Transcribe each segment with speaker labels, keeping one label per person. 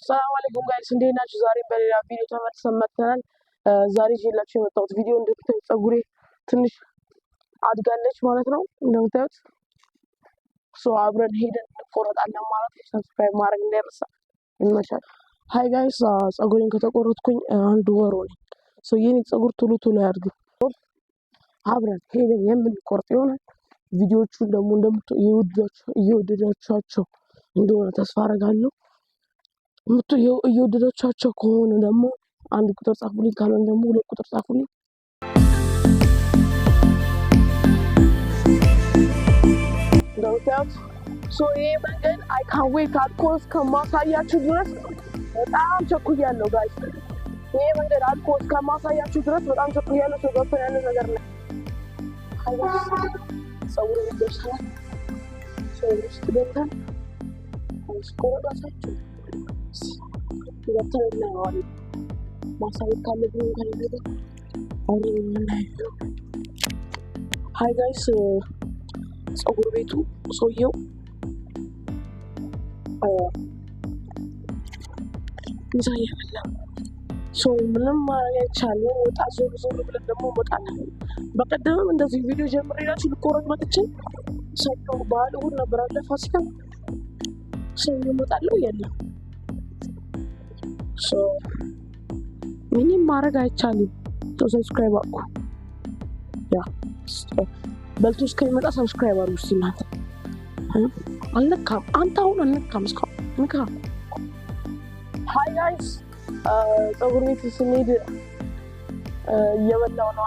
Speaker 1: ሰላም አለይኩም ጋይስ እንዴት ናችሁ? ዛሬ በሌላ ቪዲዮ ተመልሰን መጥተናል። ዛሬ ይዤላችሁ የመጣሁት ቪዲዮ እንደምታዩት ፀጉሬ ትንሽ አድጋለች ማለት ነው። እንደምታዩት አብረን ሄደን እንቆረጣለን ማለት ነው። ሰብስክራይብ ማድረግ እንዳይረሳ። ይመቻል። ሃይ ጋይስ ፀጉሬን ከተቆረጥኩኝ አንድ ወር ሆነኝ። የኔ ፀጉር ቶሎ ያድግ። አብረን ሄደን የምንቆርጥ ይሆናል። ቪዲዮቹን ደግሞ እየወደዳችኋቸው እንደሆነ ተስፋ አደርጋለሁ። እየወደዳችኋቸው ከሆነ ደግሞ አንድ ቁጥር ጻፉልኝ፣ ካልሆነ ደግሞ 2 ቁጥር ጻፉልኝ። እንደምታዩት ይሄ መንገድ አይ ካን ዌይት አልኮ እስከማሳያችሁ ድረስ በጣም ቸኩያለሁ ጋይስ። ይሄ መንገድ አልኮ እስከማሳያችሁ ድረስ በጣም ቸኩያለሁ። ገብተን ያለ ነገር ነው። ፀጉር ይደርሳል። ውስጥ ገብተን እስቆረጣችሁ ገብተን እናየዋለን። ማሳየት ካለብን ከሌለ አሁን እናየው። ሃይ ጋይስ ፀጉር ቤቱ ሰውየው ምሳ እየበላ ምንም ማድረግ አይቻልም። ወጣ ዞር ብለን ደግሞ እንወጣለን። በቀደምም እንደዚህ ቪዲዮ ጀምሬላችሁ ልቆረጥ መጥቼ ሰኞ በዓል እሑድ ነበር አለ ፋሲካ። ሰኞ እመጣለሁ የለም። ምንም ማድረግ አይቻልም። ሰብስክራይብ አድርጉ። በልቶ እስከሚመጣ ሰብስክራይብ አድርጉ። እስኪ እናንተ አልነካም። አንተ አሁን አልነካም እስካሁን ንካ። ሃይ ጋይስ ፀጉር ቤት ስንሄድ እየበላው ነው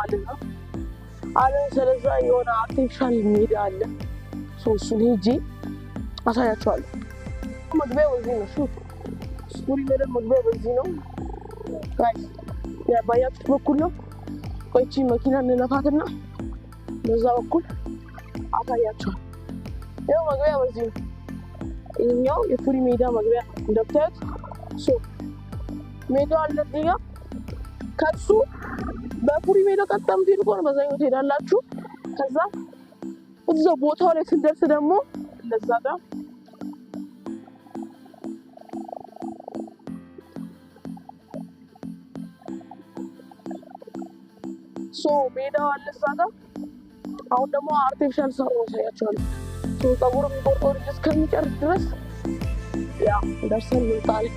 Speaker 1: አለ። ስለዛ የሆነ አርቲፊሻል ሜዳ አለ። እሱን ሄጄ አሳያችኋለሁ። መግቢያው በዚህ ነው። ስቶሪ መደብ መግቢያው በዚህ ነው ጋይስ። ባያችሁት በኩል ነው። ቆይቺ መኪና እንለፋትና በዛ በኩል አሳያችኋለሁ። ይኸው መግቢያ በዚህ ነው። ይኸኛው የፉሪ ሜዳ መግቢያ እንደምታዩት ሜዳው አለ እዚህ ጋር። ከሱ በፉሪ ሜዳ ቀጥታ የምትሄዱ ከሆነ በዛኛው ትሄዳላችሁ። ከዛ እዛው ቦታው ላይ ስንደርስ ደግሞ እንደዛ ጋር ሜዳው አለ እዛ ጋር። አሁን ደግሞ አርቲፊሻል ሰው ያሳያችኋለሁ። ፀጉር የሚቆርጠው ልጅ እስከሚጨርስ ድረስ ደርሰን እንወጣለን።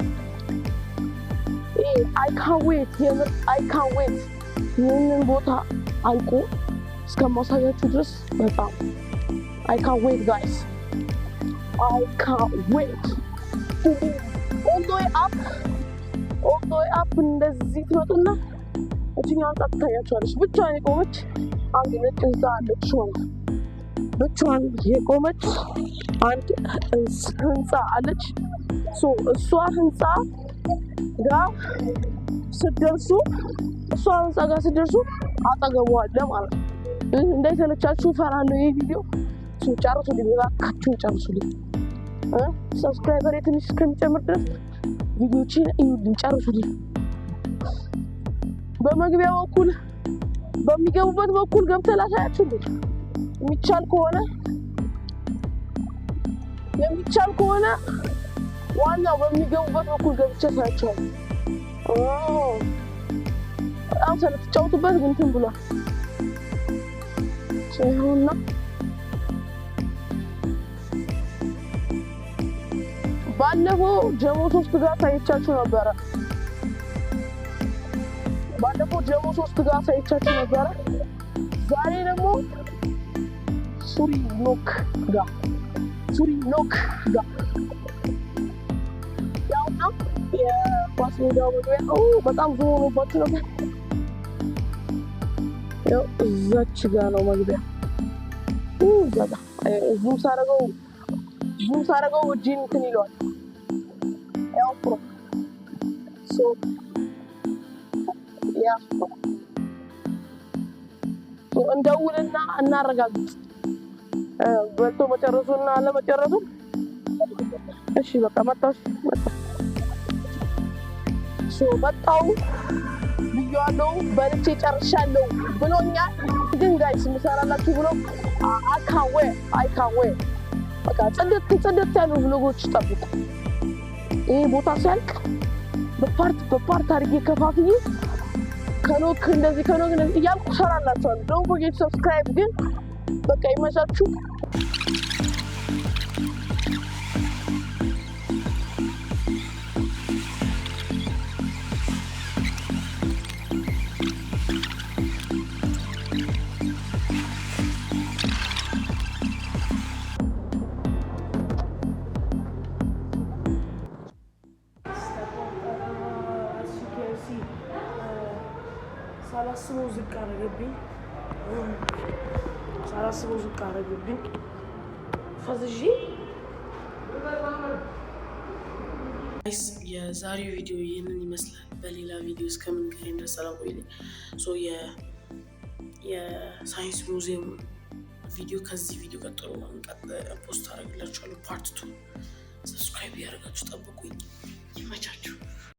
Speaker 1: አይ ካን ዌይት ይህንን ቦታ አልቆ እስከማሳያችሁ ድረስ በጣም አይ ካን ዌይት ጋይስ። አይ ካን ዌይት ኦል ዘ ዌይ አፕ እንደዚህ ትመጡና እችኛዋን ጣት ታያችኋለች። ብቻዋን የቆመች አንድ ነጭ ህንፃ አለች። ብቻዋን የቆመች አንድ ህንፃ አለች። እሷ ህንፃ ጋር ስትደርሱ አጠገቡ አለ ማለት ነው። እንዳይሰለቻችሁ እፈራለሁ። ይህ ቪዲዮ ጨርሱልኝ፣ እባካችሁን ጨርሱልኝ። ሰብስክራይበሬ ትንሽ እስከሚጨምር ድረስ ቪዲዮችን እዩልኝ፣ ጨርሱልኝ። በመግቢያ በኩል በሚገቡበት በኩል ገብተህ ላሳያችሁ የሚቻል ከሆነ ዋናው በሚገቡበት በኩል ገብቼ ሳያችኋለሁ። በጣም ስለተጫወቱበት ግን እንትን ብሏል። ይኸውና ባለፈው ጀሞ 3 ጋር ሳይቻችሁ ነበረ። ዛሬ ደግሞ ሱሪ ኖክ ጋር ያውና የኳስ ሜዳው መግቢያ በጣም ብዙ ሆኖባችሁ ነበር። ያው እዛች ጋር ነው መግቢያ። እዛ ጋር ዙም ሳረገው እጄን እንትን ይለዋል። ያው ፕሮ እንደውልና እናረጋግጥ በልቶ መጨረሱና አለመጨረሱ። እሺ በቃ መጣሁ ብያለሁ። በልቼ ጨርሻለሁ ብሎኛል። ግን ጋይስ ምሰራላችሁ ብሎ አይ ካን ዌይት በቃ ጽድት ያሉ ብሎጎች ጠብቁ። ይሄ ቦታ ሲያልቅ በፓርት አድርጌ ከፋፍዬ ከኖክ እንደዚህ እያልኩ እሰራላችኋለሁ። ዶንት ፎርጌት ሰብስክራይብ። ግን በቃ ይመቻችሁ። ሳላስበው ዝቅ አደረገብኝ ፈዝዤ። የዛሬው ቪዲዮ ይህንን ይመስላል። በሌላ ቪዲዮ እስከምንገናኝ ድረስ ሰላም ቆዩልኝ። የሳይንስ ሙዚየም ቪዲዮ ከዚህ ቪዲዮ ቀጥሎ ፖስት አደርግላችኋለሁ ፓርት 2። ሰብስክራይብ ያደርጋችሁ ጠብቁኝ። ይመቻችሁ።